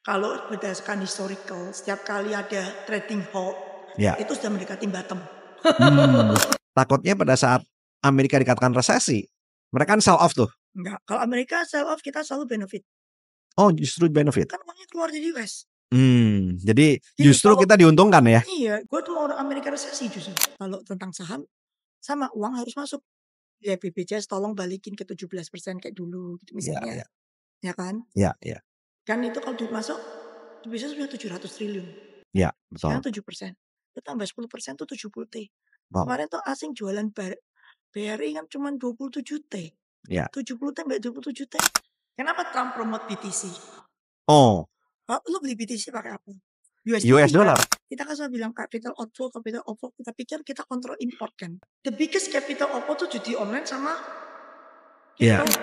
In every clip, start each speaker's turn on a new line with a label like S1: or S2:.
S1: Kalau berdasarkan historical, setiap kali ada trading halt, itu sudah mendekati bottom.
S2: Takutnya pada saat Amerika dikatakan resesi, mereka kan sell off tuh.
S1: Enggak, kalau Amerika sell off kita selalu benefit.
S2: Oh, justru benefit.
S1: Kan uangnya keluar dari US.
S2: Jadi
S1: Gini,
S2: justru kita diuntungkan ya.
S1: Iya, gue tuh mau orang Amerika resesi justru. Kalau tentang saham, sama uang harus masuk. Ya BPJS tolong balikin ke 17% kayak dulu gitu misalnya. Ya kan?
S2: Iya.
S1: Kan itu kalau duit masuk, bisa sudah 700 triliun.
S2: Iya, betul.
S1: Sekarang 7%. Itu tambah 10% tuh 70 T. Kemarin tuh asing jualan BRI kan cuma 27 T. 70 T mbak 27 T. Kenapa Trump promote BTC?
S2: Oh.
S1: Lo beli BTC pakai apa?
S2: US dollar.
S1: Kita kan selalu bilang capital outflow. Kita pikir kita kontrol import kan. The biggest capital outflow tuh judi online sama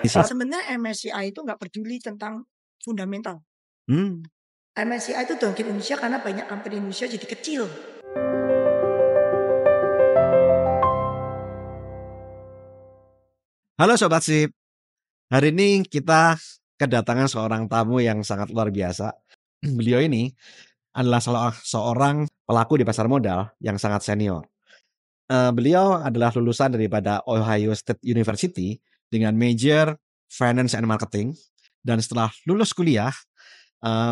S1: sebenarnya MSCI itu nggak peduli tentang fundamental. MSCI itu downgrade Indonesia karena banyak company Indonesia jadi kecil.
S2: Halo Sobat Sip. Hari ini kita kedatangan seorang tamu yang sangat luar biasa. Beliau ini adalah seorang pelaku di pasar modal yang sangat senior. Beliau adalah lulusan daripada Ohio State University dengan major Finance and Marketing. Dan setelah lulus kuliah,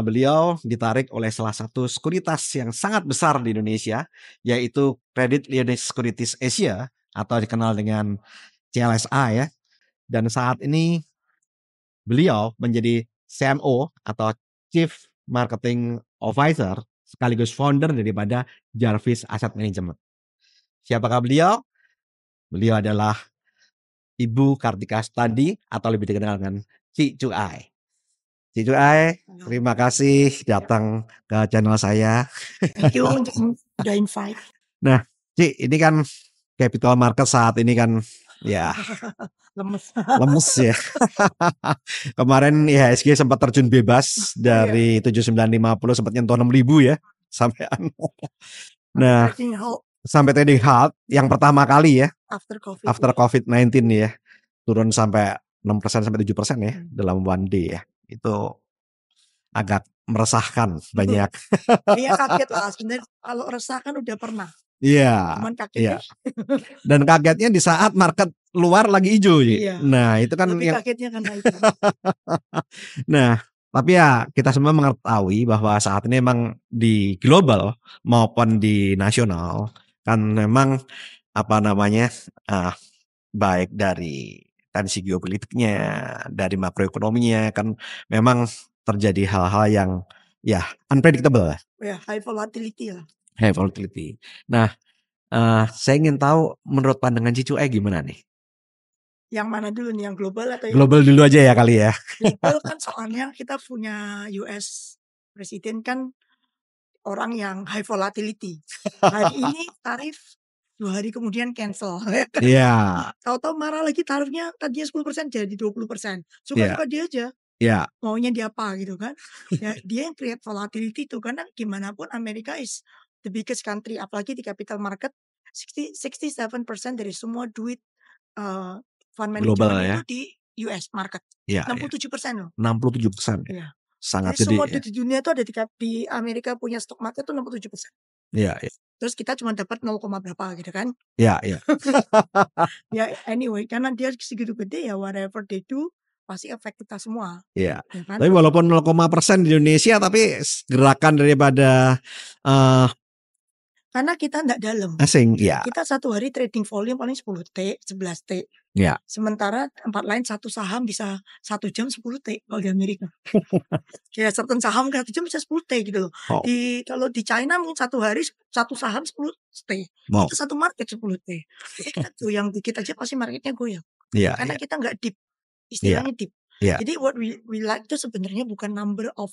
S2: beliau ditarik oleh salah satu sekuritas yang sangat besar di Indonesia, yaitu Credit Lyonnais Securities Asia atau dikenal dengan CLSA ya. Dan saat ini beliau menjadi CMO atau Chief Marketing Officer sekaligus founder daripada Jarvis Asset Management. Siapakah beliau? Beliau adalah Ibu Kartika Standi atau lebih dikenal dengan Ci Cuai. Ci Cuai, terima kasih datang ke channel saya.
S1: Thank you untuk udah invite.
S2: Nah, Ci, ini kan capital market saat ini kan ya lemes ya. Kemarin IHSG sempat terjun bebas dari 7950 sempat nyentuh 6.000 ya sampai nah sampai trading halt yang pertama kali ya after COVID-19 ya turun sampai 6% sampai 7% ya dalam one day ya. Itu agak meresahkan banyak.
S1: Iya kaget lah sebenarnya, kalau resah kan udah pernah.
S2: Iya.
S1: Cuman kagetnya.
S2: Dan kagetnya di saat market luar lagi hijau. Iya. Nah, itu kan
S1: lebih kagetnya karena itu.
S2: Nah, tapi ya kita semua mengetahui bahwa saat ini memang di global maupun di nasional kan memang baik dari tensi geopolitiknya, dari makroekonominya kan memang terjadi hal-hal yang ya unpredictable.
S1: Ya, high volatility lah.
S2: High volatility. Nah, saya ingin tahu menurut pandangan Cicu gimana nih?
S1: Yang mana dulu nih, yang global atau yang
S2: global dulu aja ya kali ya.
S1: Global kan soalnya kita punya US presiden kan orang yang high volatility. Hari ini tarif 2 hari kemudian cancel.
S2: Iya.
S1: Tahu-tahu marah lagi tarifnya tadinya 10% jadi 20%. Suka-suka dia aja.
S2: Iya.
S1: Maunya dia apa gitu kan. Ya, dia yang create volatility itu karena gimana pun Amerika is the biggest country, apalagi di capital market 67% dari semua duit fund management itu di US market. 67% loh.
S2: 67%.
S1: Iya.
S2: Sangat
S1: jadi semua
S2: ya.
S1: di dunia itu ada di Amerika punya stock market itu 67%.
S2: Iya.
S1: Terus kita cuma dapat 0, berapa gitu kan.
S2: Iya.
S1: Ya anyway, karena dia segitu gede ya whatever they do pasti efek kita semua.
S2: Iya.
S1: Ya kan?
S2: Tapi walaupun 0,% di Indonesia tapi gerakan daripada
S1: karena kita enggak dalam.
S2: Asing, ya.
S1: Kita satu hari trading volume paling 10 T, 11 T.
S2: Ya.
S1: Sementara tempat lain satu saham bisa 1 jam 10 T kalau di Amerika. Ya certain saham 1 jam bisa 10 T gitu loh. Kalau di China mungkin satu hari satu saham 10 T. Itu satu market 10 T. Itu yang dikit aja pasti marketnya goyang.
S2: Ya,
S1: karena kita enggak deep. Istilahnya deep.
S2: Ya.
S1: Jadi what we like itu sebenarnya bukan number of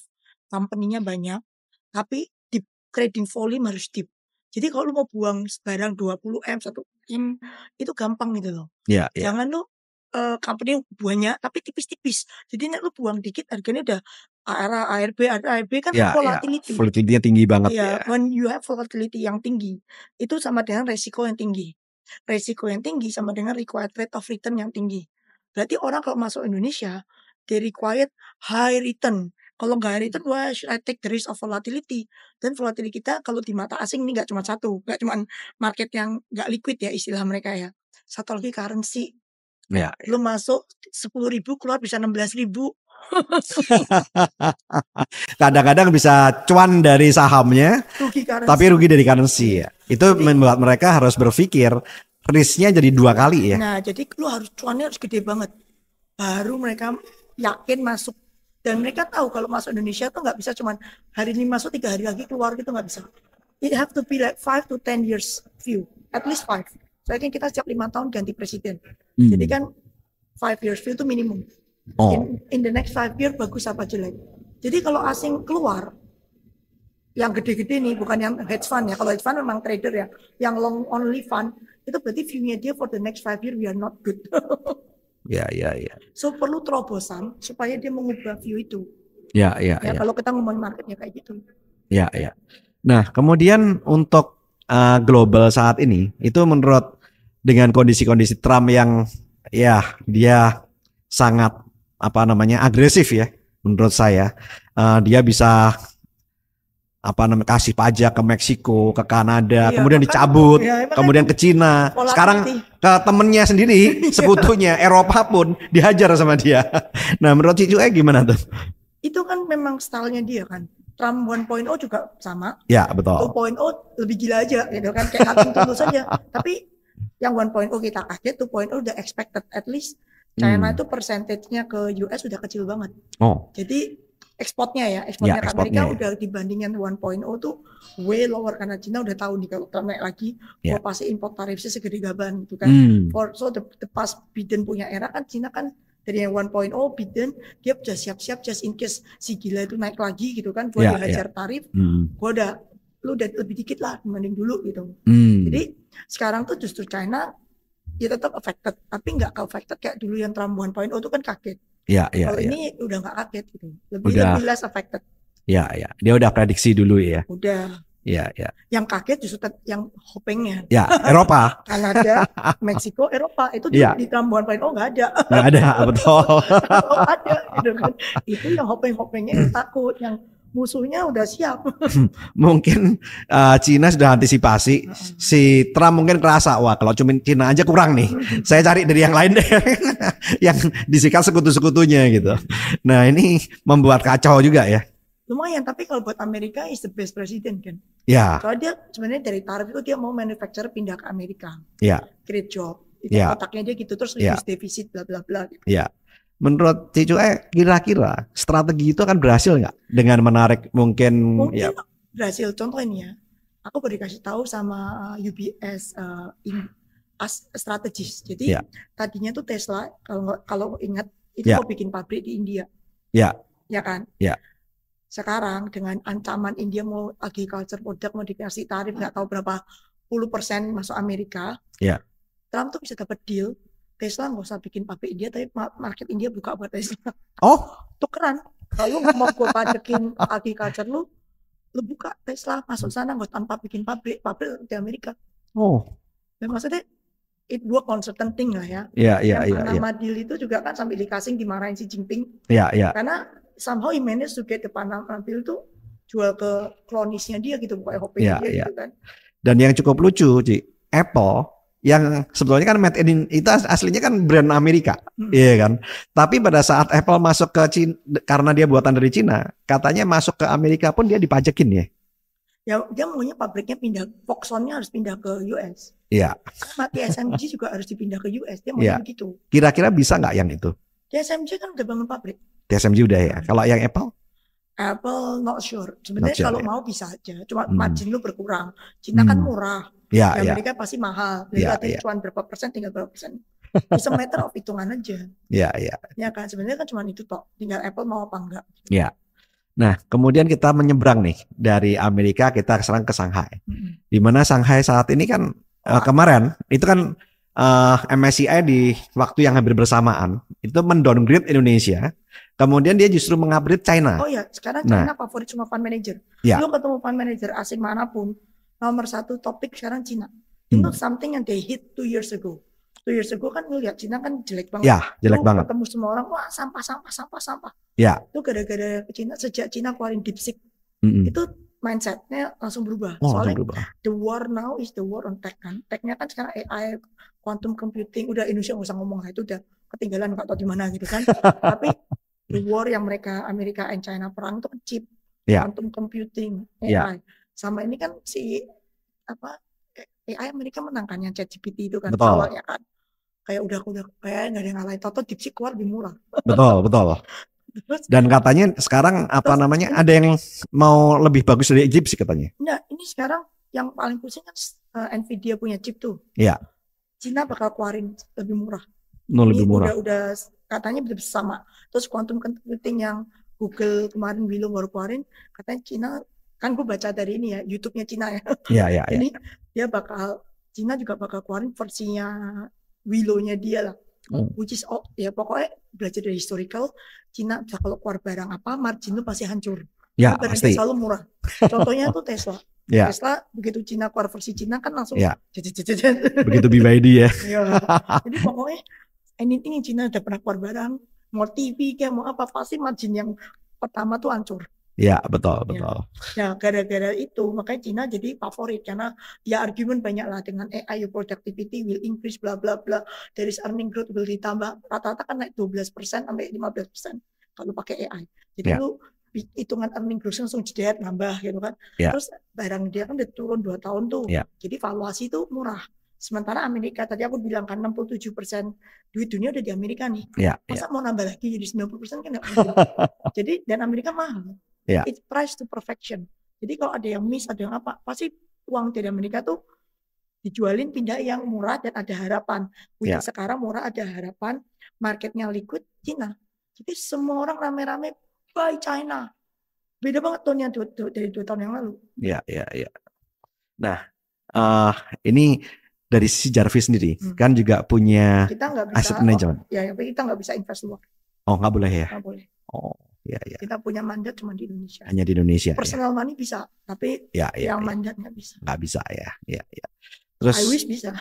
S1: company-nya banyak, tapi deep trading volume harus deep. Jadi kalau lu mau buang barang 20M, 1M itu gampang gitu loh.
S2: Ya.
S1: Jangan lu company banyak tapi tipis-tipis. Jadi nek lu buang dikit harganya udah ARB kan volatility.
S2: Volatility-nya tinggi banget
S1: ya. When you have volatility yang tinggi, itu sama dengan resiko yang tinggi. Resiko yang tinggi sama dengan required rate of return yang tinggi. Berarti orang kalau masuk Indonesia, they required high return. Kalau nggak ada return, why should I take the risk of volatility? Dan volatility kita kalau di mata asing ini nggak cuma satu, nggak cuma market yang nggak liquid ya istilah mereka ya. Satu lagi currency.
S2: Ya.
S1: Lu masuk 10.000 keluar bisa 16.000.
S2: Kadang-kadang bisa cuan dari sahamnya, tapi rugi dari currency ya. Itu jadi, membuat mereka harus berpikir risknya jadi 2 kali ya.
S1: Nah, jadi lu harus cuannya harus gede banget. Baru mereka yakin masuk. Dan mereka tahu kalau masuk Indonesia tuh nggak bisa cuman hari ini masuk 3 hari lagi keluar gitu, nggak bisa. It have to be like 5 to 10 years view, at least 5. Soalnya kita setiap 5 tahun ganti presiden. Jadi kan 5 years view itu minimum. In the next 5 years bagus apa jelek. Jadi kalau asing keluar, yang gede-gede nih bukan yang hedge fund ya. Kalau hedge fund memang trader ya. Yang long only fund itu berarti view-nya dia for the next 5 years we are not good.
S2: Ya.
S1: So perlu terobosan supaya dia mengubah view itu.
S2: Ya.
S1: Kalau kita ngomongin marketnya kayak gitu.
S2: Ya. Nah, kemudian untuk global saat ini itu menurut dengan kondisi-kondisi Trump yang ya dia sangat agresif ya menurut saya, dia bisa kasih pajak ke Meksiko, ke Kanada, kemudian dicabut, kemudian ke Cina, sekarang ke temennya sendiri, sekutunya Eropa pun dihajar sama dia. Nah, menurut Cicu gimana tuh?
S1: Itu kan memang stylenya dia kan. Trump 1.0 juga sama.
S2: Ya, betul.
S1: 2.0 lebih gila aja gitu kan, kayak nothing tulus saja. Tapi yang 1.0 kita kaget, 2.0 udah expected. At least China itu persentasenya ke US udah kecil banget. Jadi ekspornya ke Amerika udah dibandingin 1.0 tuh way lower karena Cina udah tahu nih kalau Trump naik lagi, pasti import tarifnya segede gaban gitu kan. So the pas Biden punya era kan Cina kan dari yang 1.0 Biden dia udah siap-siap just in case si gila itu naik lagi gitu kan, gua dihajar tarif, lu udah lebih dikit lah dibanding dulu gitu. Jadi sekarang tuh justru China dia tetap affected, tapi nggak affected kayak dulu yang Trump 1.0 itu kan kaget. Kalau ini udah nggak kaget gitu, lebih less affected. Dia
S2: udah prediksi dulu ya.
S1: Udah. Yang kaget justru yang hopingnya.
S2: Eropa.
S1: Kanada, Meksiko, Eropa itu di Trump 1.0 nggak ada.
S2: Nggak ada, betul.
S1: Ada, gitu kan. Itu yang hoping-hopingnya yang takut, yang musuhnya udah siap.
S2: Mungkin Cina sudah antisipasi. Si Trump mungkin kerasa, wah kalau cuma Cina aja kurang nih. Saya cari dari yang lain deh, yang disikat sekutu-sekutunya gitu. Nah ini membuat kacau juga ya.
S1: Lumayan, tapi kalau buat Amerika is the best president kan. Soalnya dia sebenarnya dari tarif itu dia mau manufacturer pindah ke Amerika. Great job. Itu otaknya dia gitu, terus reduce defisit bla bla bla.
S2: Menurut Cicu kira-kira strategi itu akan berhasil nggak dengan menarik mungkin
S1: berhasil. Contoh ini ya, aku baru dikasih tahu sama UBS strategis. Jadi tadinya tuh Tesla kalau ingat itu mau bikin pabrik di India. Ya kan? Sekarang dengan ancaman India mau agriculture product mau dikasih tarif nggak tahu berapa puluh % masuk Amerika. Trump tuh bisa dapat deal. Tesla nggak usah bikin pabrik India, tapi market India buka buat Tesla. Tukeran. Kalau mau gue pajakin agriculture lu buka Tesla masuk sana nggak tanpa bikin pabrik di Amerika. Dan maksudnya it work on certain thing lah ya. Panama deal itu juga kan sampai dikasih dimarahin si Jinping. Karena somehow he managed to get the Panama deal tuh jual ke klonisnya dia gitu, bukan hoping dia gitu kan.
S2: Dan yang cukup lucu, Apple yang sebetulnya kan made in itu aslinya kan brand Amerika, iya kan. Tapi pada saat Apple masuk ke Cina, karena dia buatan dari Cina, katanya masuk ke Amerika pun dia dipajakin ya. Dia
S1: maunya pabriknya pindah, Foxconn-nya harus pindah ke US. Sama TSMC juga harus dipindah ke US. Dia mau begitu.
S2: Kira-kira bisa nggak yang itu?
S1: TSMC kan udah bangun pabrik.
S2: TSMC udah ya. Kalau yang Apple?
S1: Apple not sure. Sebenarnya kalau mau bisa aja. Cuma margin lu berkurang. Cina kan murah. Amerika pasti mahal. Jadi cuma berapa persen, tinggal berapa persen. It's a matter of hitungan aja. Ya kan, sebenarnya kan cuma itu toh. Tinggal Apple mau apa enggak.
S2: Nah, kemudian kita menyeberang nih dari Amerika kita sekarang ke Shanghai. Di mana Shanghai saat ini kan kemarin itu kan MSCI di waktu yang hampir bersamaan itu mendowngrade Indonesia. Kemudian dia justru mengupgrade China.
S1: Sekarang China favorit semua fund manager. Lu ketemu fund manager asing manapun, nomor satu topik sekarang Cina. Itu something yang they hit 2 years ago. 2 years ago kan ngeliat Cina kan jelek banget.
S2: Ya, jelek
S1: Lu
S2: banget.
S1: ketemu semua orang, wah sampah.
S2: Ya.
S1: Itu gara-gara Cina, sejak Cina keluarin DeepSeek,
S2: Mm-mm.
S1: itu mindsetnya langsung berubah.
S2: Oh, langsung
S1: Soalnya
S2: berubah.
S1: the war now is the war on tech kan. Technya kan sekarang AI, quantum computing, udah Indonesia nggak usah ngomong lah, itu udah ketinggalan nggak tahu di mana gitu kan. Tapi the war yang mereka Amerika and China perang itu kan chip,
S2: Ya.
S1: quantum computing,
S2: Ya.
S1: AI. Sama ini kan si apa AI Amerika menang kan yang ChatGPT itu kan
S2: Betul.
S1: awalnya kan. Kayak udah kayak nggak ada yang ngalahin. Toto DeepSeek keluar lebih murah.
S2: Betul.
S1: Terus,
S2: Dan katanya sekarang apa namanya ada yang mau lebih bagus dari chip sih katanya.
S1: Nah, ini sekarang yang paling pusing kan Nvidia punya chip tuh.
S2: Iya.
S1: Cina bakal keluarin lebih murah.
S2: Lebih murah.
S1: Udah katanya bisa sama. Terus quantum computing yang Google kemarin Willow baru keluarin, katanya Cina, kan gue baca dari ini ya, YouTube-nya Cina ya.
S2: Iya.
S1: Ini dia Cina juga bakal keluarin versinya Willow-nya dia lah. Which is ya pokoknya belajar dari historical, Cina kalau keluar barang apa margin itu pasti hancur.
S2: Ya,
S1: barang
S2: pasti.
S1: Selalu murah. Contohnya tuh Tesla.
S2: Ya.
S1: Tesla begitu Cina keluar versi Cina kan langsung
S2: begitu BYD ya.
S1: Jadi pokoknya anything yang Cina udah pernah keluar barang, mau TV kayak mau apa, pasti margin yang pertama tuh hancur.
S2: Ya, betul.
S1: Ya, gara-gara itu makanya Cina jadi favorit, karena ya argumen banyak lah dengan AI productivity will increase bla bla bla, there is earning growth will ditambah, rata-rata kan naik 12% sampai 15% kalau pakai AI. Jadi lu hitungan earning growth langsung jeder nambah gitu kan. Terus barang dia kan udah turun 2 tahun tuh. Jadi valuasi itu murah. Sementara Amerika tadi aku bilang kan 67% duit dunia udah di Amerika nih. Masa mau nambah lagi jadi 90% kan nggak mungkin. Jadi dan Amerika mahal. It's price to perfection. Jadi kalau ada yang miss, ada yang apa, pasti uang dari Amerika tuh dijualin pindah yang murah dan ada harapan. Sekarang murah ada harapan, marketnya liquid Cina. Jadi semua orang rame-rame buy China. Beda banget tonnya dari 2 tahun yang lalu.
S2: Iya. Nah, ini dari si Jarvis sendiri kan juga punya asset management.
S1: Kita nggak bisa invest luar.
S2: Oh, nggak boleh ya?
S1: Nggak boleh.
S2: Oh, iya.
S1: Kita punya mandat cuma di Indonesia.
S2: Hanya di Indonesia.
S1: Personal money bisa, tapi yang mandat nggak bisa.
S2: Nggak bisa ya. Iya. Terus
S1: I wish bisa.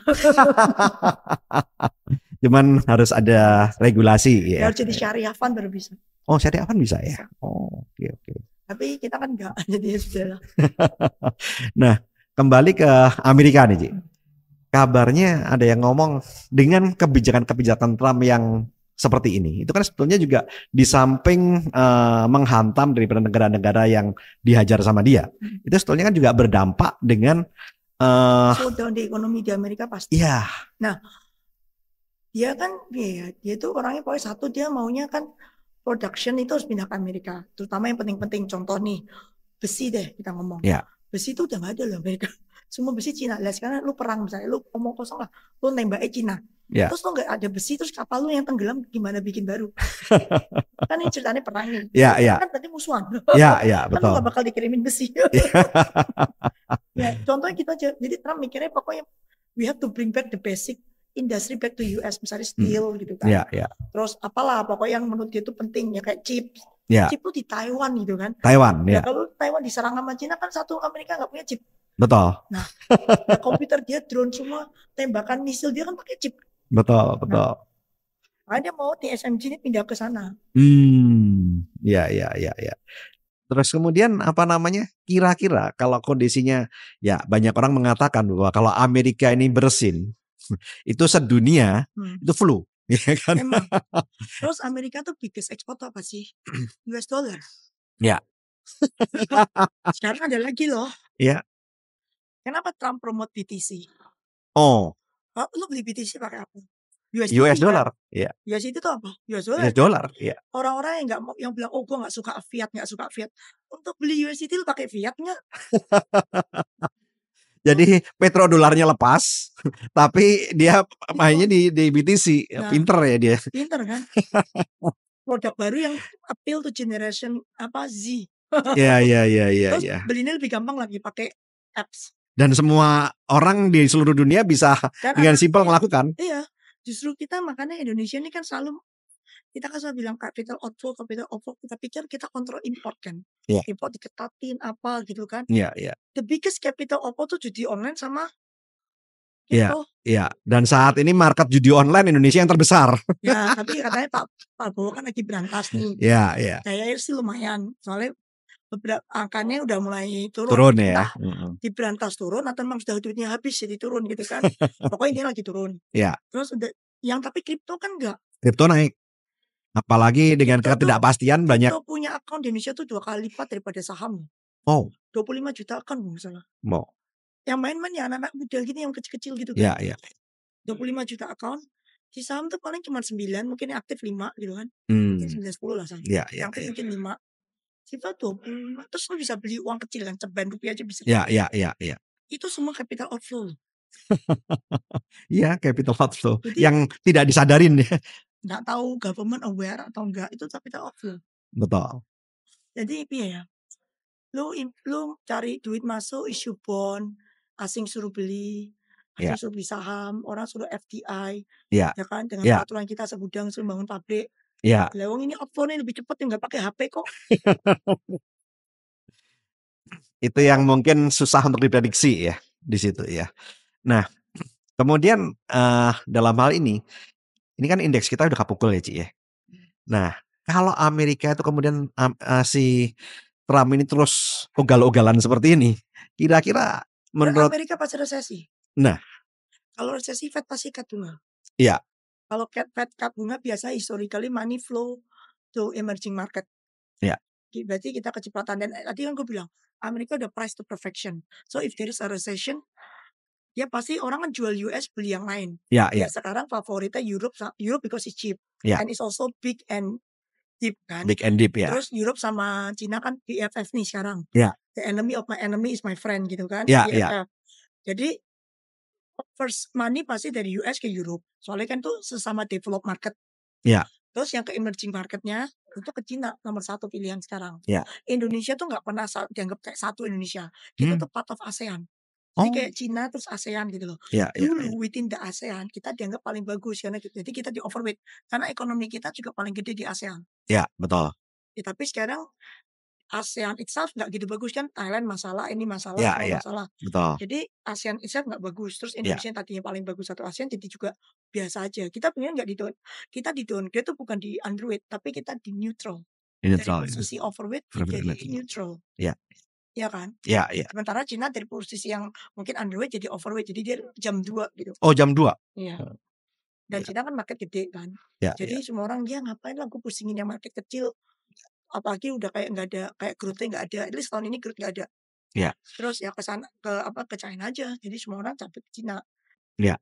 S2: Cuman harus ada regulasi ya.
S1: Harus jadi syariah fund baru bisa.
S2: Oh, syariah fund bisa ya. Oh, oke.
S1: Tapi kita kan nggak, jadi sudah.
S2: Nah, kembali ke Amerika nih, Ci. Kabarnya ada yang ngomong dengan kebijakan-kebijakan Trump yang seperti ini, itu kan sebetulnya juga di samping menghantam daripada negara-negara yang dihajar sama dia, itu sebetulnya kan juga berdampak dengan
S1: slowdown di ekonomi di Amerika pasti.
S2: Iya.
S1: Nah, dia itu orangnya pokoknya satu, dia maunya kan production itu harus pindah ke Amerika, terutama yang penting-penting. Contoh nih, besi deh kita ngomong. Besi itu udah nggak ada loh Amerika. Semua besi Cina. Lah sekarang lu perang misalnya, lu omong kosong lah, lu nembaknya Cina. Terus lu nggak ada besi, terus kapal lu yang tenggelam gimana bikin baru? Kan ini ceritanya perang nih. Kan tadi musuhan.
S2: Iya, betul.
S1: Kan lu nggak bakal dikirimin besi. Contohnya kita aja. Jadi Trump mikirnya pokoknya we have to bring back the basic industry back to US, misalnya steel gitu kan. Terus apalah pokoknya yang menurut dia itu penting ya, kayak chip. Chip tuh di Taiwan gitu kan. Kalau Taiwan diserang sama Cina kan satu Amerika nggak punya chip.
S2: Betul.
S1: Nah, komputer dia, drone semua, tembakan misil dia kan pakai chip.
S2: Betul.
S1: Ada mau TSMC ini pindah ke sana.
S2: Iya. Terus kemudian apa namanya? Kira-kira kalau kondisinya, ya banyak orang mengatakan bahwa kalau Amerika ini bersin, itu sedunia itu flu, ya kan?
S1: Emang. Terus Amerika tuh biggest export apa sih? US dollar.
S2: Ya.
S1: Sekarang ada lagi loh.
S2: Iya.
S1: Kenapa Trump promote BTC?
S2: Oh.
S1: Lu beli BTC pakai apa?
S2: US dollar. Iya.
S1: US itu tuh apa? US
S2: dollar. Iya.
S1: Orang-orang yang nggak mau, yang bilang gue nggak suka fiat. Untuk beli USD lu pakai fiat nggak?
S2: Jadi petrodolarnya lepas, tapi dia mainnya di BTC. Pinter ya dia.
S1: Pinter kan? Produk baru yang appeal to generation Z.
S2: Iya.
S1: Terus belinya lebih gampang lagi pakai apps.
S2: Dan semua orang di seluruh dunia bisa dengan simpel melakukan.
S1: Iya, justru kita makanya Indonesia ini kan selalu, kita kan selalu bilang capital outflow, kita pikir kita kontrol import kan. Import diketatin apa gitu kan.
S2: Iya.
S1: The biggest capital outflow tuh judi online sama
S2: Iya,
S1: kripto.
S2: iya. Dan saat ini market judi online Indonesia yang terbesar.
S1: Ya, tapi katanya Pak Prabowo kan lagi berantas nih.
S2: Iya, iya.
S1: Kayaknya sih lumayan. Soalnya beberapa angkanya udah mulai turun.
S2: Turun ya.
S1: Entah diberantas turun atau memang sudah duitnya habis jadi turun gitu kan. Pokoknya dia lagi turun.
S2: Iya.
S1: Terus udah yang tapi kripto kan enggak.
S2: Kripto naik. Apalagi dengan
S1: Kripto tuh,
S2: ketidakpastian banyak.
S1: kripto punya akun di Indonesia tuh 2 kali lipat daripada saham.
S2: Oh,
S1: 25 juta akun kalau nggak salah.
S2: mau.
S1: Yang main-main ya anak-anak muda gini yang kecil-kecil gitu
S2: Iya,
S1: kan.
S2: iya.
S1: 25 juta akun. Di saham tuh paling cuma 9, mungkin yang aktif 5 gitu kan. Mungkin 9, 10 lah saham.
S2: Iya, iya,
S1: Yang aktif
S2: iya.
S1: mungkin 5. Sifat 25. Terus lu bisa beli uang kecil kan, ceban rupiah aja bisa.
S2: Iya, iya, iya, iya.
S1: Itu semua capital outflow.
S2: Iya, capital outflow
S1: Jadi
S2: yang tidak disadarin ya.
S1: nggak tahu government aware atau enggak, itu capital outflow.
S2: Betul.
S1: Jadi piye ya? Lu cari duit masuk issue bond, asing suruh beli,
S2: Iya.
S1: asing suruh beli saham, orang suruh FDI,
S2: Iya.
S1: ya kan? Dengan
S2: Iya.
S1: peraturan kita segudang suruh bangun pabrik.
S2: Iya.
S1: Lah wong ini outflow-nya lebih cepat ya nggak pakai HP kok.
S2: Itu yang mungkin susah untuk diprediksi ya di situ ya. Nah, kemudian dalam hal ini kan indeks kita udah kapukul ya, Ci ya. Nah, kalau Amerika itu kemudian si Trump ini terus ugal-ugalan seperti ini, kira-kira menurut
S1: Amerika pasti resesi.
S2: Nah,
S1: kalau resesi Fed pasti cut bunga.
S2: Iya.
S1: Kalau Fed cut bunga biasa historically money flow to emerging market.
S2: Iya.
S1: Berarti kita kecepatan, dan tadi kan gue bilang Amerika udah price to perfection. So if there is a recession, ya pasti orang kan jual US beli yang lain.
S2: Iya,
S1: Ya
S2: iya.
S1: sekarang favoritnya Europe because it's cheap.
S2: Iya.
S1: And it's also big and deep kan.
S2: Big and deep ya.
S1: Terus Europe sama China kan BFF nih sekarang.
S2: Iya.
S1: The enemy of my enemy is my friend gitu kan.
S2: Iya,
S1: BFF.
S2: iya.
S1: Jadi first money pasti dari US ke Europe. Soalnya kan tuh sesama developed market.
S2: Iya.
S1: Terus yang ke emerging marketnya itu ke China, nomor 1 pilihan sekarang.
S2: Iya.
S1: Indonesia tuh nggak pernah dianggap kayak satu Indonesia. Kita tuh part of ASEAN. Jadi kayak China terus ASEAN gitu loh.
S2: Iya, iya, iya.
S1: Dulu within the ASEAN kita dianggap paling bagus karena jadi kita di overweight karena ekonomi kita juga paling gede di ASEAN.
S2: Iya, betul.
S1: Ya, tapi sekarang ASEAN itself nggak gitu bagus kan, Thailand masalah, ini masalah,
S2: Iya,
S1: semua
S2: iya.
S1: masalah.
S2: Betul.
S1: Jadi ASEAN itself nggak bagus. Terus
S2: Iya.
S1: Indonesia yang tadinya paling bagus satu ASEAN jadi juga biasa aja. Kita punya nggak kita di downgrade tuh bukan di underweight, tapi kita di neutral.
S2: Neutral.
S1: Dari posisi overweight jadi neutral.
S2: Iya.
S1: Iya kan?
S2: Iya, iya.
S1: Sementara China dari posisi yang mungkin underweight jadi overweight, jadi dia jam 2 gitu.
S2: Oh, jam 2.
S1: Iya. Dan China kan market gede kan.
S2: Iya,
S1: Jadi
S2: iya.
S1: semua orang, ya ngapain lah gue pusingin yang market kecil. Apalagi udah kayak nggak ada, kayak growth-nya nggak ada. At least tahun ini growth nggak ada.
S2: Iya.
S1: Terus ya ke sana ke China aja. Jadi semua orang capek ke China.
S2: Iya.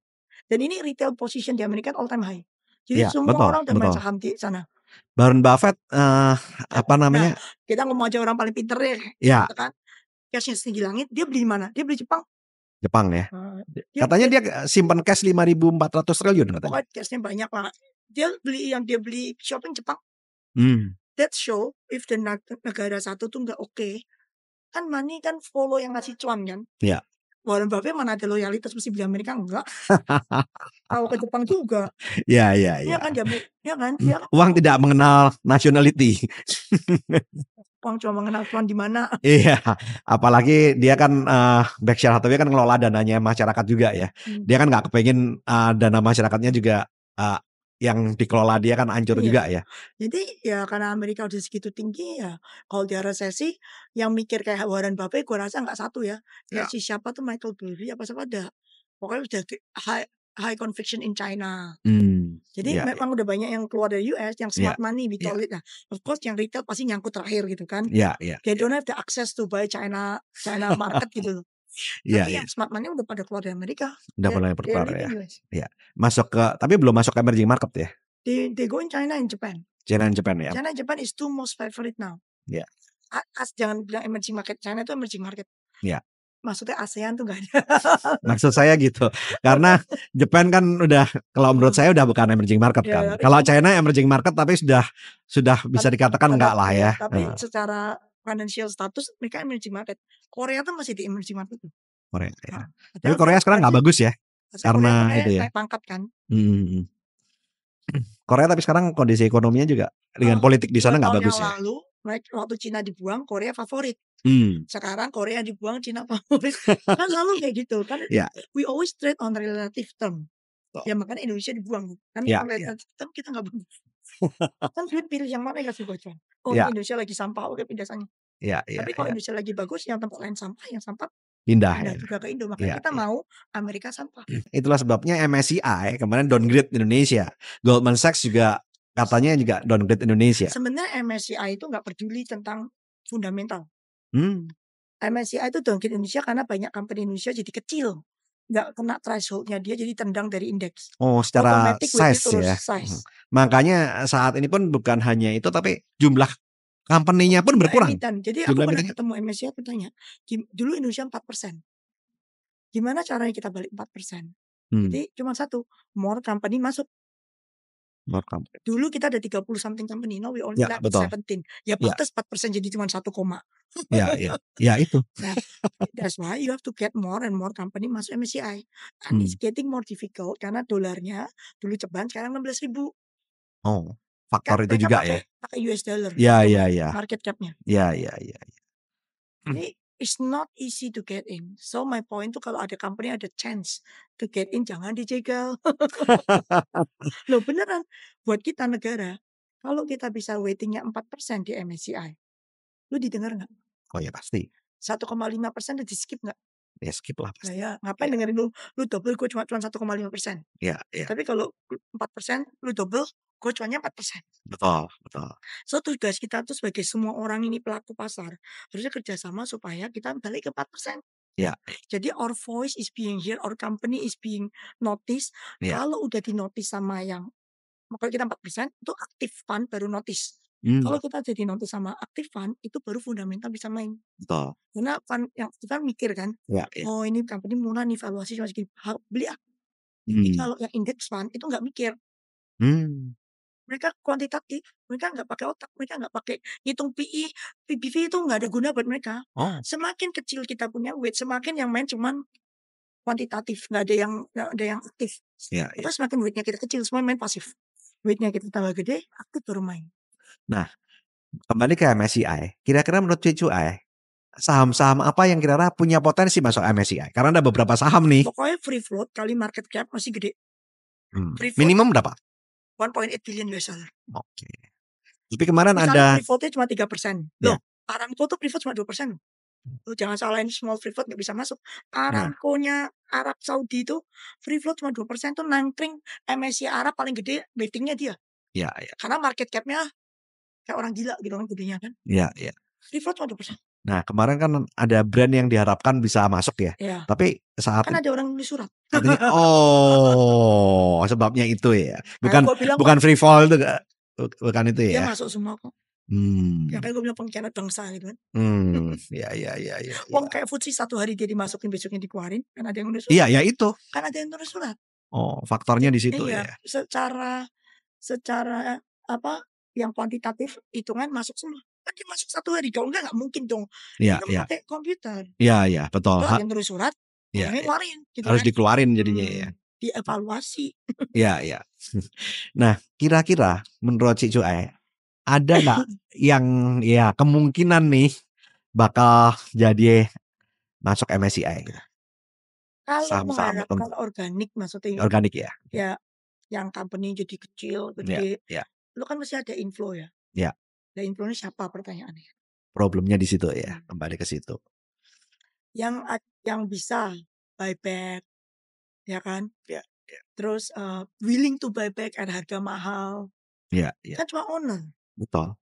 S1: Dan ini retail position di Amerika all time high. Jadi
S2: Iya,
S1: semua
S2: betul,
S1: orang udah main
S2: betul.
S1: saham di sana.
S2: Warren Buffett apa namanya?
S1: Kita ngomong aja orang paling pinter ya.
S2: Iya.
S1: Gitu kan. Cashnya setinggi langit, dia beli mana? Dia beli Jepang.
S2: Jepang ya.
S1: Katanya
S2: dia simpan cash 5.400 triliun katanya.
S1: Pokoknya cashnya banyak lah. Dia beli shopping Jepang. That show if the negara satu tuh nggak oke, kan money kan follow yang ngasih cuan kan.
S2: Iya.
S1: Warren Buffett mana ada loyalitas mesti beli Amerika, enggak. Tahu ke Jepang juga.
S2: Iya, iya,
S1: Iya
S2: iya.
S1: kan, ya kan.
S2: Uang tidak mengenal nationality.
S1: Uang cuma mengenal cuan di mana.
S2: Iya, apalagi dia kan Berkshire Hathaway kan ngelola dananya masyarakat juga ya. Dia kan nggak kepengen dana masyarakatnya juga yang dikelola dia kan hancur juga ya.
S1: Jadi ya karena Amerika udah segitu tinggi ya, kalau dia resesi yang mikir kayak Warren Buffett gue rasa nggak satu ya. Kayak si siapa tuh Michael Burry apa siapa ada. Pokoknya udah high conviction in China. Jadi memang udah banyak yang keluar dari US yang smart money we call it. Nah, of course yang retail pasti nyangkut terakhir gitu kan.
S2: Iya, iya.
S1: They don't have the access to buy China market gitu. Tapi yang smart money udah pada keluar dari Amerika.
S2: Udah mulai keluar ya. Iya. Tapi belum masuk ke emerging market ya.
S1: They go in China and Japan.
S2: China and Japan ya.
S1: China and Japan is two most favorite now.
S2: Iya.
S1: Jangan bilang emerging market. China itu emerging market.
S2: Iya.
S1: Maksudnya ASEAN tuh gak ada.
S2: Maksud saya gitu. Karena Japan kan udah, kalau menurut saya udah bukan emerging market kan. Kalau China emerging market tapi sudah bisa dikatakan enggak lah ya.
S1: Tapi secara financial status mereka emerging market. Korea tuh masih di emerging market.
S2: Korea ya. Tapi Korea sekarang nggak bagus ya. Karena itu ya.
S1: Naik pangkat kan.
S2: Korea tapi sekarang kondisi ekonominya juga dengan politik di sana nggak bagus ya.
S1: Lalu Waktu Cina dibuang, Korea favorit.
S2: Hmm.
S1: Sekarang Korea dibuang, Cina favorit. Kan selalu kayak gitu kan.
S2: Ya.
S1: We always trade on relative term.
S2: Betul.
S1: Ya makanya Indonesia dibuang. Kan
S2: Ya,
S1: on
S2: ya.
S1: relative term kita nggak bagus. Kan duit pilih yang mana yang kasih bocor. Oh
S2: Ya.
S1: ini Indonesia lagi sampah, oke pindah sana.
S2: Ya,
S1: Tapi kalau Indonesia lagi bagus, yang tempat lain sampah, yang sampah
S2: pindah ya.
S1: juga ke Indo. Makanya kita mau Amerika sampah.
S2: Itulah sebabnya MSCI kemarin downgrade Indonesia. Goldman Sachs juga katanya juga downgrade Indonesia.
S1: Sebenarnya MSCI itu nggak peduli tentang fundamental.
S2: Hmm.
S1: MSCI itu downgrade Indonesia karena banyak company Indonesia jadi kecil. Nggak kena threshold-nya, dia jadi tendang dari indeks.
S2: Oh, secara
S1: Automatic
S2: size
S1: terus
S2: ya.
S1: size.
S2: Makanya saat ini pun bukan hanya itu, tapi jumlah company-nya pun berkurang.
S1: Emiten. Jadi aku pernah ketemu MSCI, aku tanya, dulu Indonesia 4%. Gimana caranya kita balik 4%? Jadi cuma satu, more company masuk. Dulu kita ada 30 something company, now we only left 17. Ya pantas 4% jadi cuma 1,
S2: ya itu.
S1: Nah, that's why you have to get more and more company masuk MSCI. And it's getting more difficult karena dolarnya dulu ceban, sekarang 16.000.
S2: Oh, faktor
S1: kan
S2: itu juga ya.
S1: Pakai US dollar.
S2: Ya.
S1: Market cap-nya.
S2: Ya.
S1: Jadi it's not easy to get in. So my point tuh kalau ada company ada chance to get in, jangan dijegal. Loh beneran, buat kita negara, kalau kita bisa weightingnya 4% di MSCI, lu didengar nggak?
S2: Oh ya pasti.
S1: 1,5% udah di skip nggak?
S2: Ya skip lah pasti.
S1: Nah ya, ngapain dengerin lu double, gue cuma 1,5%.
S2: Ya.
S1: Tapi kalau 4%, lu double, gue cuannya 4%.
S2: Betul.
S1: So tugas kita tuh sebagai semua orang ini pelaku pasar, harusnya kerjasama supaya kita balik ke 4%.
S2: Ya.
S1: Jadi our voice is being heard, our company is being noticed.
S2: Ya.
S1: Kalau udah dinotis sama yang, kalau kita 4% itu aktif fund baru notice. Kalau kita jadi notice sama aktif fund, itu baru fundamental bisa main.
S2: Betul.
S1: Karena fund yang kita mikir kan, oh ini company murah nih, valuasi cuma segini, beli ah. Jadi kalau yang index fund itu nggak mikir. Mereka kuantitatif, mereka nggak pakai otak, mereka nggak pakai ngitung PE, PBV itu nggak ada guna buat mereka. Semakin kecil kita punya weight, semakin yang main cuman kuantitatif, nggak ada yang aktif. Terus semakin weightnya kita kecil, semua main pasif. Weightnya kita tambah gede, aktif baru main.
S2: Nah, kembali ke MSCI, kira-kira menurut CCI, saham-saham apa yang kira-kira punya potensi masuk MSCI? Karena ada beberapa saham nih.
S1: Pokoknya free float kali market cap masih gede.
S2: Minimum berapa?
S1: 1.8 billion US dollar.
S2: Oke. Tapi kemarin
S1: misalnya
S2: ada
S1: free floatnya cuma 3%. Loh, Aramco tuh free float cuma 2%. Loh, jangan salahin small free float nggak bisa masuk. Aramco-nya Arab Saudi itu free float cuma 2% tuh nangkring MSCI Arab paling gede ratingnya dia.
S2: Ya.
S1: Karena market cap-nya kayak orang gila gitu kan gedenya kan.
S2: Ya.
S1: Free float cuma 2%.
S2: Nah, kemarin kan ada brand yang diharapkan bisa masuk ya. Tapi saat
S1: kan ada orang nulis surat.
S2: Katanya, sebabnya itu ya. Bukan free fall itu bukan itu ya.
S1: Dia masuk semua kok. Ya kan gue bilang pengkhianat bangsa gitu kan.
S2: Ya.
S1: Wong kayak FTSE satu hari dia dimasukin, besoknya dikeluarin, kan ada yang nulis
S2: Iya,
S1: surat.
S2: ya itu.
S1: Kan ada yang nulis surat.
S2: Oh, faktornya di situ ya.
S1: Secara apa yang kuantitatif hitungan masuk semua. Kan dia masuk satu hari, kalau enggak mungkin dong.
S2: Iya.
S1: Pakai komputer.
S2: Iya, betul.
S1: Ada yang nulis surat, keluarin. Gitu
S2: harus
S1: kan.
S2: dikeluarin jadinya ya.
S1: Dievaluasi.
S2: Iya. Nah, kira-kira menurut Cik Cuai, ada nggak yang ya kemungkinan nih bakal jadi masuk MSCI gitu?
S1: Kalau mengharapkan organik maksudnya.
S2: Organik ya.
S1: Ya, yang company jadi kecil, gede. Lu kan masih ada inflow ya.
S2: Ya.
S1: Nah, inflow-nya siapa pertanyaannya?
S2: Problemnya di situ ya, kembali ke situ.
S1: Yang bisa buyback, ya kan?
S2: Ya.
S1: Terus willing to buy back at harga mahal.
S2: Ya.
S1: Kan cuma owner.
S2: Betul.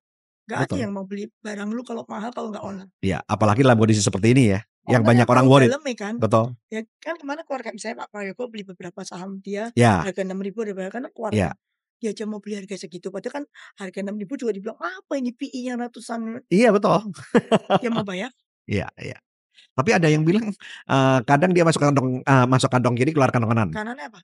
S1: Gak ada yang mau beli barang lu kalau mahal kalau nggak owner.
S2: Ya, apalagi dalam kondisi seperti ini ya, yang
S1: owner
S2: banyak orang worried.
S1: Kan?
S2: Betul.
S1: Ya kan kemana keluarga, misalnya Pak Prayogo beli beberapa saham dia harga 6.000 daripada kan keluarga. Dia aja mau beli harga segitu, padahal kan harga 6.000 juga dibilang apa ini PI-nya ratusan.
S2: Iya betul.
S1: Dia mau bayar.
S2: Iya. Tapi ada yang bilang kadang dia masuk kantong kiri, keluar kantong kanan.
S1: Kanannya apa?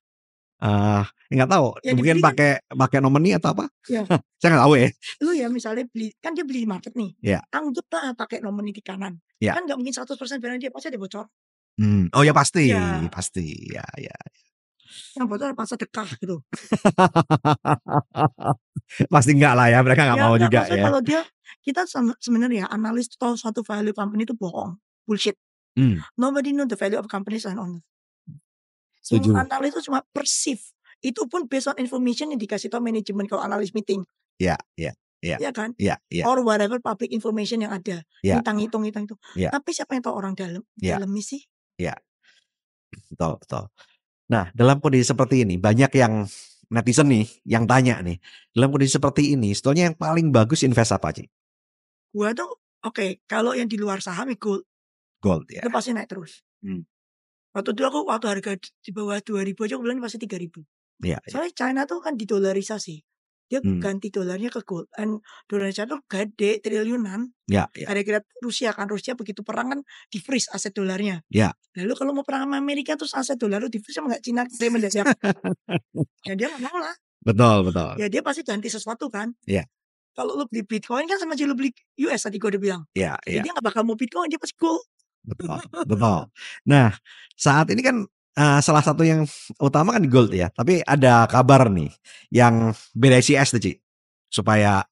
S2: Nggak tahu.
S1: Ya,
S2: mungkin pakai nomini atau apa?
S1: Ya.
S2: Saya nggak tahu ya.
S1: Lu ya misalnya beli, kan dia beli di market nih.
S2: Ya.
S1: Anggaplah pakai nomini di kanan.
S2: Ya.
S1: Kan nggak mungkin 100% barang dia pasti ada bocor.
S2: Oh ya pasti. Ya.
S1: Yang bocor apa sedekah gitu.
S2: Pasti enggak lah ya, mereka nggak
S1: Ya
S2: mau
S1: enggak,
S2: juga
S1: maksudnya
S2: ya.
S1: kalau kita sebenarnya analis tahu suatu value company itu bohong, bullshit.
S2: Hmm,
S1: Nobody know the value of companies and owner. Semua
S2: setuju.
S1: analis itu cuma perceive. Itu pun based on information yang dikasih tahu manajemen kalau analis meeting.
S2: Ya, ya, ya,
S1: Ya kan?
S2: ya, ya,
S1: Or whatever public information yang ada.
S2: ya,
S1: Hitung itu.
S2: ya,
S1: Tapi siapa yang tahu orang
S2: ya,
S1: dalamnya sih?
S2: ya, betul, betul. Nah, dalam kondisi seperti ini, banyak yang netizen nih yang tanya nih, dalam kondisi seperti ini, sebetulnya yang paling bagus invest apa, Ci?
S1: Gua tuh oke, kalau yang di luar saham ya gold.
S2: Gold ya.
S1: Itu pasti naik terus.
S2: Hmm.
S1: Waktu harga di bawah 2.000 aja aku bilang pasti 3.000.
S2: Ya, ya.
S1: Soalnya China tuh kan didolarisasi. Dia ganti dolarnya ke gold. Dan dolar China tuh gede, triliunan.
S2: Ya, ya,
S1: Ada Rusia kan. Rusia begitu perang kan di freeze aset dolarnya.
S2: ya.
S1: Lalu kalau mau perang sama Amerika terus aset dolar lu di freeze sama nggak Cina dia mendadak. Ya dia nggak mau lah.
S2: Betul, betul.
S1: Ya dia pasti ganti sesuatu kan.
S2: Ya,
S1: Kalau lu beli Bitcoin kan sama aja lu beli US tadi gue udah bilang.
S2: ya,
S1: Jadi
S2: ya.
S1: dia nggak bakal mau Bitcoin, dia pasti gold.
S2: Betul, betul. Nah, saat ini kan salah satu yang utama kan gold ya, tapi ada kabar nih yang BDCS tuh, Ci, supaya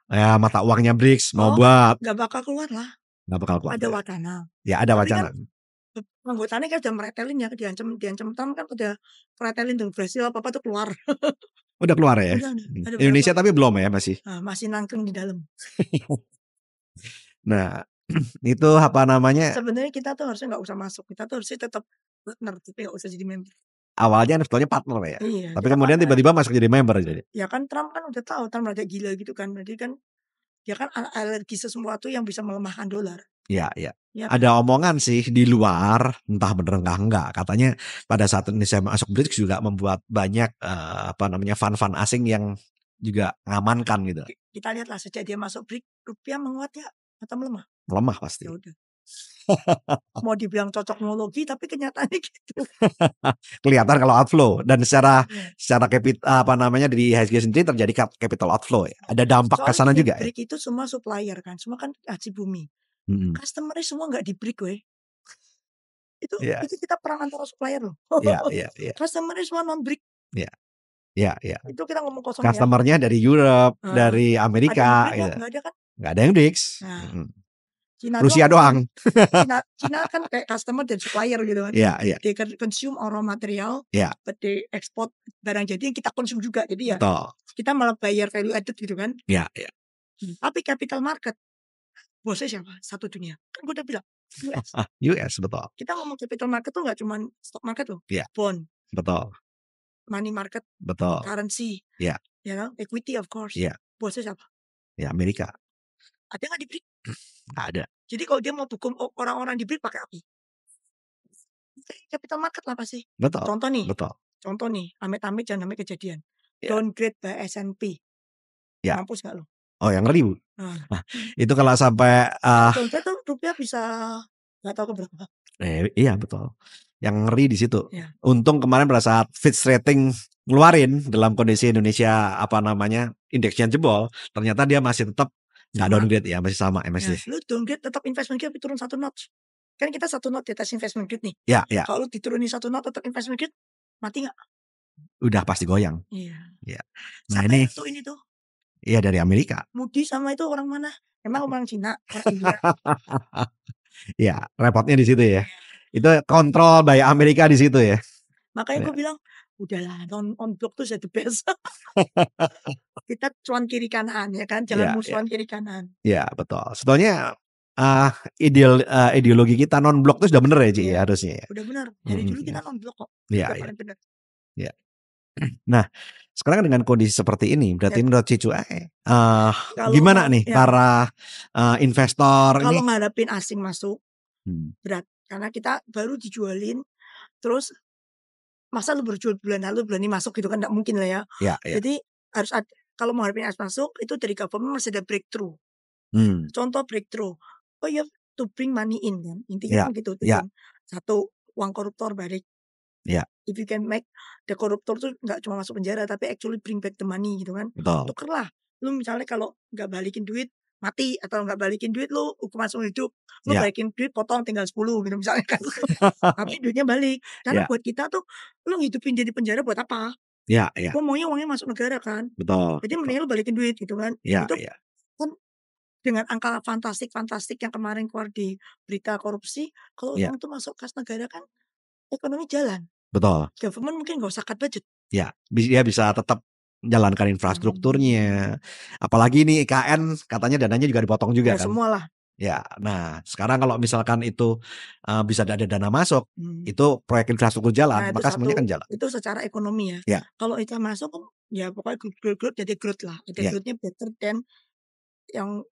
S2: ya mata uangnya BRICS mau buat
S1: Nggak bakal keluar lah.
S2: nggak bakal kuat.
S1: Ada
S2: Ya,
S1: wacana.
S2: ya ada
S1: Tapi
S2: wacana.
S1: kan anggotanya kan udah meretelin ya, diancam Trump kan udah meretelin tuh Brasil apa tuh keluar.
S2: Udah keluar ya?
S1: Udah, ada
S2: Indonesia
S1: berapa?
S2: tapi belum ya masih.
S1: Masih nangkring di dalam.
S2: Nah, itu apa namanya?
S1: Sebenarnya kita tuh harusnya nggak usah masuk. Kita tuh harusnya tetap partner, tapi nggak usah jadi member.
S2: Awalnya sebetulnya partner ya.
S1: Iya,
S2: Tapi
S1: kita
S2: kemudian
S1: partner.
S2: tiba-tiba masuk jadi member jadi.
S1: Ya kan Trump kan udah tahu Trump rada gila gitu kan. Jadi kan dia kan alergi sesuatu yang bisa melemahkan dolar.
S2: Ya, ya.
S1: Ya,
S2: Ada omongan sih di luar, entah bener enggak. Katanya pada saat Indonesia masuk BRICS juga membuat banyak fund-fund asing yang juga ngamankan gitu.
S1: kita lihatlah sejak dia masuk BRICS rupiah menguat ya atau melemah?
S2: Melemah pasti.
S1: Ya udah. Mau dibilang cocoknologi tapi kenyataannya gitu.
S2: Kelihatan kalau outflow dan secara di IHSG sendiri terjadi capital outflow ya. Ada dampak ke sana juga ya.
S1: BRICS itu semua supplier kan, semua kan haji bumi. Customer-nya semua nggak di BRICS weh. Itu kita perang antara supplier loh.
S2: Iya.
S1: Customer-nya semua non BRICS.
S2: Iya.
S1: Itu kita ngomong kosong ya.
S2: Customer-nya dari Europe, dari Amerika
S1: Ada yang
S2: gitu.
S1: nggak ada kan?
S2: Nggak ada yang BRICS.
S1: Cina
S2: Rusia doang.
S1: Cina kan kayak customer dan supplier gitu kan.
S2: Iya.
S1: They can consume our raw material, but they export barang jadi yang kita konsum juga. Jadi ya kita malah bayar value added gitu kan.
S2: Iya.
S1: Tapi capital market bosnya siapa? Satu dunia. Kan gue udah bilang US.
S2: US betul.
S1: Kita ngomong capital market tuh nggak cuma stock market loh. Bond.
S2: Betul.
S1: Money market.
S2: Betul.
S1: Currency.
S2: Ya
S1: kan? Equity of course. Bosnya siapa?
S2: Ya Amerika.
S1: Ada nggak di BRICS?
S2: Nggak ada.
S1: Jadi kalau dia mau hukum orang-orang di BRICS pakai apa? Capital market lah pasti.
S2: Betul.
S1: Contoh nih.
S2: Betul.
S1: Contoh nih, amit-amit jangan sampai kejadian. Downgrade by S&P. Mampus nggak lo?
S2: Oh yang ngeri Bu. Nah, itu kalau sampai
S1: downgrade tuh rupiah bisa nggak tahu keberapa.
S2: Iya betul. Yang ngeri di situ. Untung kemarin pada saat Fitch Rating ngeluarin dalam kondisi Indonesia indeksnya jebol, ternyata dia masih tetap nggak downgrade ya, masih sama MSCI.
S1: Lu downgrade tetap investment grade turun 1 notch. Kan kita 1 notch di atas investment grade nih.
S2: Iya.
S1: Kalau lu diturunin 1 notch tetap investment grade, mati nggak?
S2: Udah pasti goyang.
S1: Iya.
S2: Nah
S1: ini tuh.
S2: Iya dari Amerika.
S1: Moody sama itu orang mana? Emang orang Cina, orang India.
S2: Iya, repotnya di situ ya. Itu kontrol by Amerika di situ ya.
S1: Makanya gue bilang, udahlah on block tuh the best. Kita cuan kiri kanan ya kan, jangan musuhan kiri kanan.
S2: Iya betul. Sebetulnya ideologi kita non blok itu sudah benar ya Ci ya harusnya.
S1: Udah benar. Dari dulu kita non blok kok.
S2: Iya. Nah, sekarang dengan kondisi seperti ini, berarti menurut Cicu gimana nih para investor
S1: kalau
S2: ini?
S1: Kalau ngadapin asing masuk, berat. Karena kita baru dijualin, terus masa lu berjual bulan lalu, bulan ini masuk gitu kan, nggak mungkin lah ya. Jadi harus ada, kalau mau ngadapin asing masuk, itu dari government masih ada breakthrough. Contoh breakthrough. Oh you have to bring money in kan. Intinya kan gitu. Satu, uang koruptor balik. If you can make the koruptor tuh nggak cuma masuk penjara tapi actually bring back the money gitu kan. Tukerlah. Lu misalnya kalau nggak balikin duit, mati atau nggak balikin duit lu hukuman seumur hidup. Lu
S2: Ya.
S1: balikin duit potong tinggal 10 gitu misalnya kan. Tapi duitnya balik. Karena
S2: Ya.
S1: buat kita tuh lu ngidupin dia di penjara buat apa?
S2: Ya, ya.
S1: Gua maunya uangnya masuk negara kan.
S2: Betul,
S1: Jadi
S2: betul.
S1: mendingan lu balikin duit gitu kan.
S2: Ya,
S1: Itu
S2: ya.
S1: kan dengan angka fantastik yang kemarin keluar di berita korupsi, kalau
S2: Ya.
S1: uang itu masuk kas negara kan ekonomi jalan.
S2: Betul.
S1: Government mungkin nggak usah cut budget.
S2: Ya, dia bisa tetap menjalankan infrastrukturnya. Apalagi ini IKN katanya dananya juga dipotong juga
S1: Ya
S2: kan.
S1: semualah.
S2: Ya, nah sekarang kalau misalkan itu bisa ada dana masuk, itu proyek infrastruktur jalan,
S1: Nah itu
S2: maka semuanya
S1: satu,
S2: kan jalan.
S1: itu secara ekonomi ya.
S2: Ya.
S1: Kalau itu masuk kan ya pokoknya growth jadi growth lah. Ada
S2: Ya.
S1: growth-nya better than yang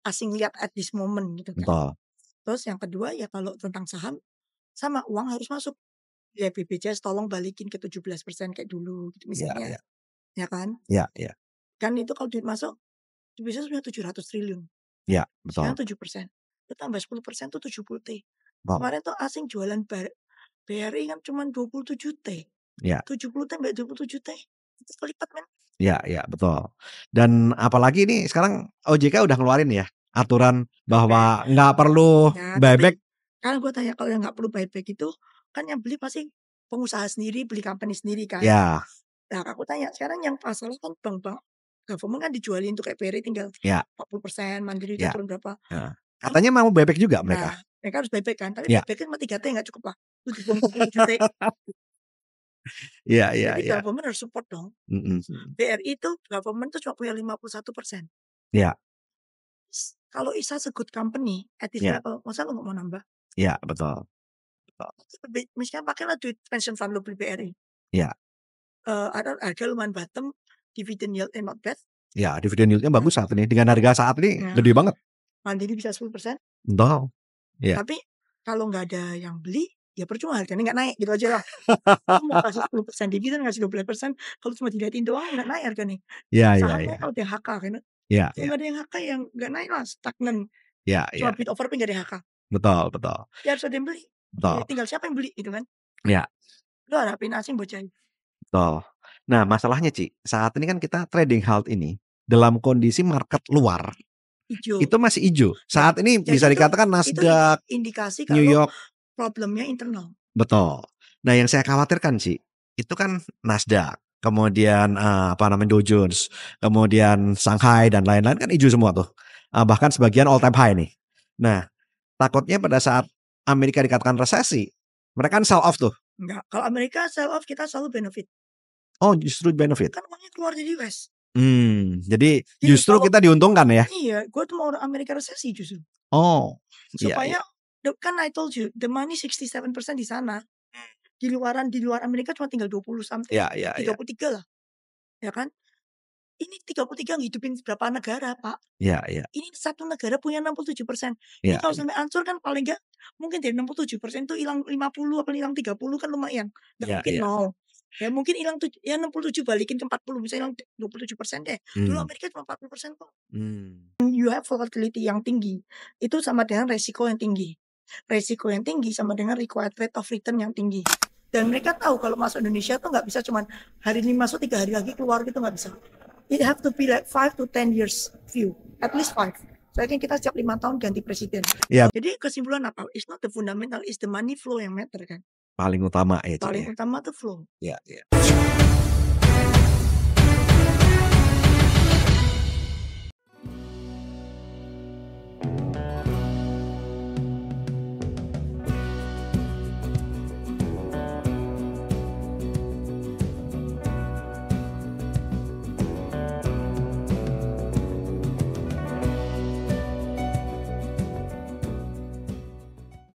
S1: asing lihat at this moment gitu kan.
S2: Betul.
S1: Terus yang kedua ya kalau tentang saham, sama uang harus masuk. Ya BPJS tolong balikin ke 17% kayak dulu gitu
S2: Ya,
S1: misalnya.
S2: ya.
S1: Ya kan?
S2: Ya, ya.
S1: Kan itu kalau duit masuk, BPJS punya 700 triliun.
S2: Ya,
S1: Sekarang
S2: betul.
S1: 7%. Itu tambah 10% tuh 70 T.
S2: Wow.
S1: Kemarin tuh asing jualan BRI kan cuma 27 T.
S2: Ya.
S1: 70 T mbak 27 T. Itu kelipat men.
S2: Ya, ya, betul. Dan apalagi ini sekarang OJK udah ngeluarin ya aturan bahwa nggak perlu
S1: Ya,
S2: buyback.
S1: Kalau gue tanya kalau yang nggak perlu buyback itu kan yang beli pasti pengusaha sendiri, beli company sendiri kan.
S2: Ya.
S1: Nah aku tanya sekarang yang masalah kan bank-bank government kan dijualin tuh kayak BRI tinggal
S2: Ya.
S1: 40%, Mandiri udah
S2: Ya.
S1: turun berapa.
S2: Ya. Katanya mau buyback juga mereka.
S1: Nah, mereka harus buyback kan, tapi
S2: Ya.
S1: buyback kan cuma 3 T nggak cukup lah. Lu dibuang 27 T.
S2: Iya, iya,
S1: Jadi
S2: iya.
S1: government harus support dong.
S2: Mm-mm.
S1: BRI itu government tuh cuma punya 51%.
S2: Ya.
S1: Kalau ISA good company at this
S2: Ya.
S1: level, masa lu nggak mau nambah?
S2: Ya, betul.
S1: Misalnya pakailah duit pension fund lu beli BRI.
S2: Ya.
S1: Harga lumayan bottom, dividend yield not bad.
S2: Ya, dividen yieldnya bagus saat ini. Dengan harga saat ini
S1: Ya.
S2: gede banget.
S1: Mandiri bisa 10%.
S2: Betul. Ya.
S1: Tapi kalau nggak ada yang beli, ya percuma harganya nggak naik gitu aja lah. Lu mau kasih 10% dividen, ngasih 12%, kalau cuma dilihatin doang nggak naik harganya.
S2: Ya, ya,
S1: Sahamnya
S2: ya.
S1: kalau ada yang HK kan.
S2: Ya,
S1: Kalau
S2: ya.
S1: nggak ada yang HK yang nggak naik lah, stagnan.
S2: Ya,
S1: Cuma
S2: ya.
S1: bid over tapi nggak ada yang HK.
S2: Betul, betul.
S1: Ya harus ada yang beli.
S2: Betul.
S1: Ya, tinggal siapa yang beli gitu kan.
S2: Ya.
S1: Lu harapin asing buat cair.
S2: Betul. Nah, masalahnya Ci, saat ini kan kita trading halt ini dalam kondisi market luar
S1: Hijau.
S2: itu masih hijau. Saat ini
S1: Jadi
S2: bisa dikatakan
S1: itu
S2: Nasdaq,
S1: indikasi
S2: New
S1: kalau
S2: York.
S1: problemnya internal.
S2: Betul. Nah, yang saya khawatirkan Ci, itu kan Nasdaq, kemudian Dow Jones, kemudian Shanghai dan lain-lain kan hijau semua tuh. Bahkan sebagian all time high nih. Nah, takutnya pada saat Amerika dikatakan resesi, mereka kan sell off tuh.
S1: Enggak, kalau Amerika sell off kita selalu benefit.
S2: Oh, justru benefit.
S1: Kan uangnya keluar dari US.
S2: Jadi justru
S1: kalau,
S2: kita diuntungkan ya.
S1: Iya, gue tuh mau orang Amerika resesi justru.
S2: Oh,
S1: supaya
S2: iya.
S1: Kan I told you the money 67% di sana. Di luar Amerika cuma tinggal 20 something.
S2: Iya,
S1: 33 lah. Ya kan? Ini 33 ngidupin berapa negara, Pak?
S2: Iya, iya.
S1: Ini satu negara punya 67%.
S2: Iya,
S1: Ini kalau sampai hancur kan paling enggak mungkin dari 67% itu hilang 50 apa hilang 30 kan lumayan. Enggak mungkin nol. Ya mungkin hilang 67 balikin ke 40 bisa hilang 27% deh. Dulu Amerika cuma 40% kok. You have volatility yang tinggi. Itu sama dengan resiko yang tinggi. Resiko yang tinggi sama dengan required rate of return yang tinggi. Dan mereka tahu kalau masuk Indonesia tuh nggak bisa cuman hari ini masuk 3 hari lagi keluar gitu nggak bisa. It have to be like 5 to 10 years view, at least 5. Soalnya kita setiap 5 tahun ganti presiden.
S2: Yeah.
S1: Jadi kesimpulan apa? It's not the fundamental, it's the money flow yang matter kan.
S2: Paling utama ya.
S1: Paling utama tuh flow.
S2: Ya.